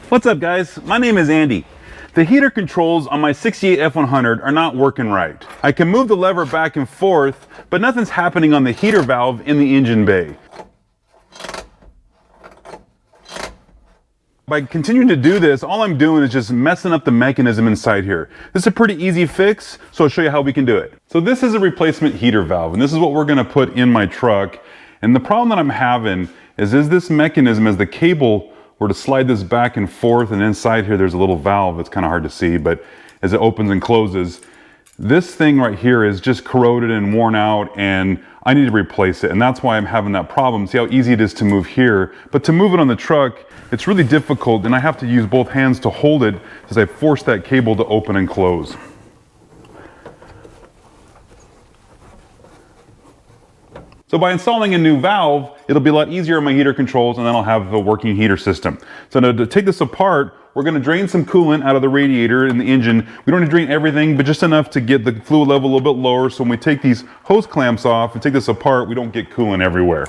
What's up guys, my name is Andy. The heater controls on my 68 F100 are not working right. I can move the lever back and forth, but nothing's happening on the heater valve in the engine bay. By continuing to do this, all I'm doing is just messing up the mechanism inside here. This is a pretty easy fix, so I'll show you how we can do it. So this is a replacement heater valve, and this is what we're gonna put in my truck. And the problem that I'm having is this mechanism, as the cable were to slide this back and forth, and inside here there's a little valve, it's kind of hard to see, but as it opens and closes, this thing right here is just corroded and worn out, and I need to replace it, and that's why I'm having that problem. See how easy it is to move here, but to move it on the truck, it's really difficult, and I have to use both hands to hold it as I force that cable to open and close. So by installing a new valve, it'll be a lot easier on my heater controls, and then I'll have a working heater system. So now to take this apart, we're gonna drain some coolant out of the radiator in the engine. We don't need to drain everything, but just enough to get the fluid level a little bit lower, so when we take these hose clamps off and take this apart, we don't get coolant everywhere.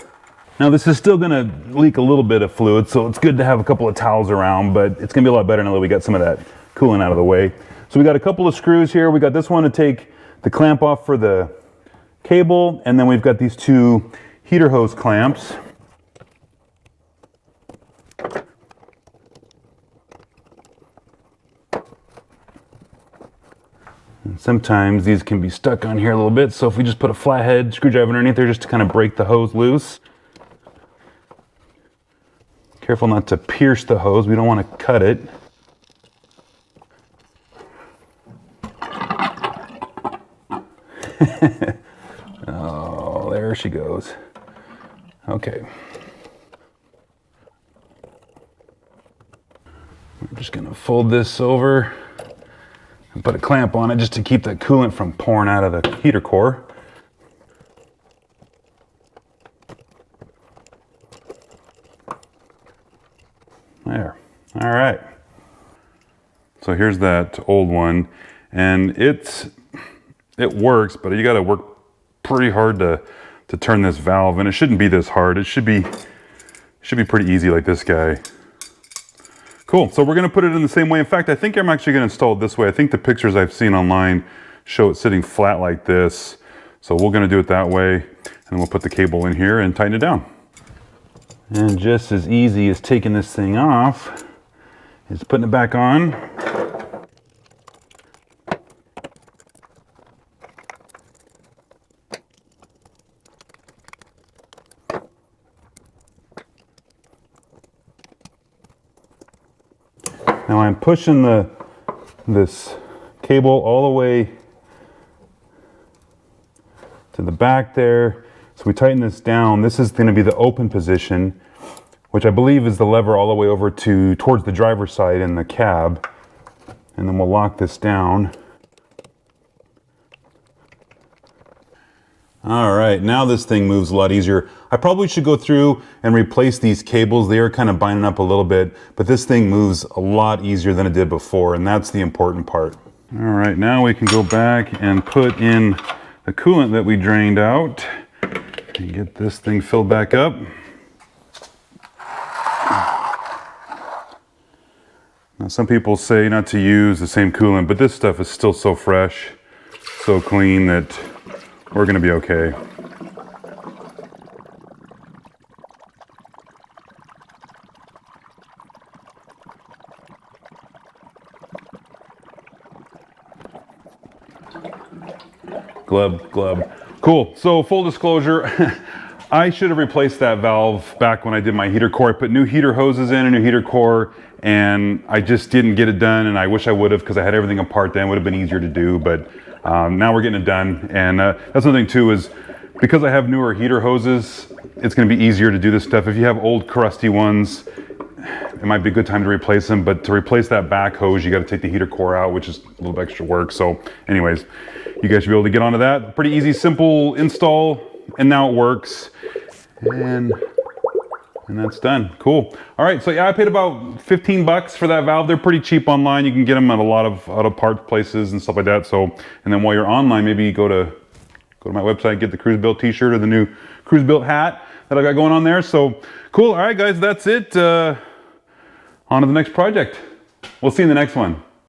Now this is still gonna leak a little bit of fluid, so it's good to have a couple of towels around, but it's gonna be a lot better now that we got some of that coolant out of the way. So we got a couple of screws here. We got this one to take the clamp off for the cable, and then we've got these two heater hose clamps. And sometimes these can be stuck on here a little bit, so if we just put a flathead screwdriver underneath there just to kind of break the hose loose. Careful not to pierce the hose, we don't want to cut it. Oh, there she goes. Okay. I'm just gonna fold this over and put a clamp on it just to keep that coolant from pouring out of the heater core. There. All right. So here's that old one, and it works, but you got to work pretty hard to turn this valve, and it shouldn't be this hard. It should be pretty easy like this guy. Cool. So we're going to put it in the same way. In fact, I think I'm actually going to install it this way. I think the pictures I've seen online show it sitting flat like this. So we're going to do it that way, and then we'll put the cable in here and tighten it down. And just as easy as taking this thing off is putting it back on. Now I'm pushing this cable all the way to the back there. So we tighten this down. This is going to be the open position, which I believe is the lever all the way over towards the driver's side in the cab. And then we'll lock this down. All right, now this thing moves a lot easier. I probably should go through and replace these cables. They are kind of binding up a little bit, but this thing moves a lot easier than it did before, and that's the important part. All right, now we can go back and put in the coolant that we drained out and get this thing filled back up. Now some people say not to use the same coolant, but this stuff is still so fresh, so clean that we're gonna be okay. Glub. Cool, so full disclosure, I should have replaced that valve back when I did my heater core. I put new heater hoses in, a new heater core, and I just didn't get it done, and I wish I would have, because I had everything apart then. It would have been easier to do, but now we're getting it done. And that's another thing too, is because I have newer heater hoses, it's gonna be easier to do this stuff. If you have old crusty ones, it might be a good time to replace them, but to replace that back hose, you got to take the heater core out, which is a little bit extra work. So anyways, you guys should be able to get onto that. Pretty easy, simple install, and now it works. And that's done. Cool. All right, so yeah, I paid about 15 bucks for that valve. They're pretty cheap online. You can get them at a lot of auto part places and stuff like that. So, and then while you're online, maybe go to my website, get the KruseBuilt t-shirt or the new KruseBuilt hat that I got going on there. So cool. All right, guys, that's it. on to the next project. We'll see you in the next one.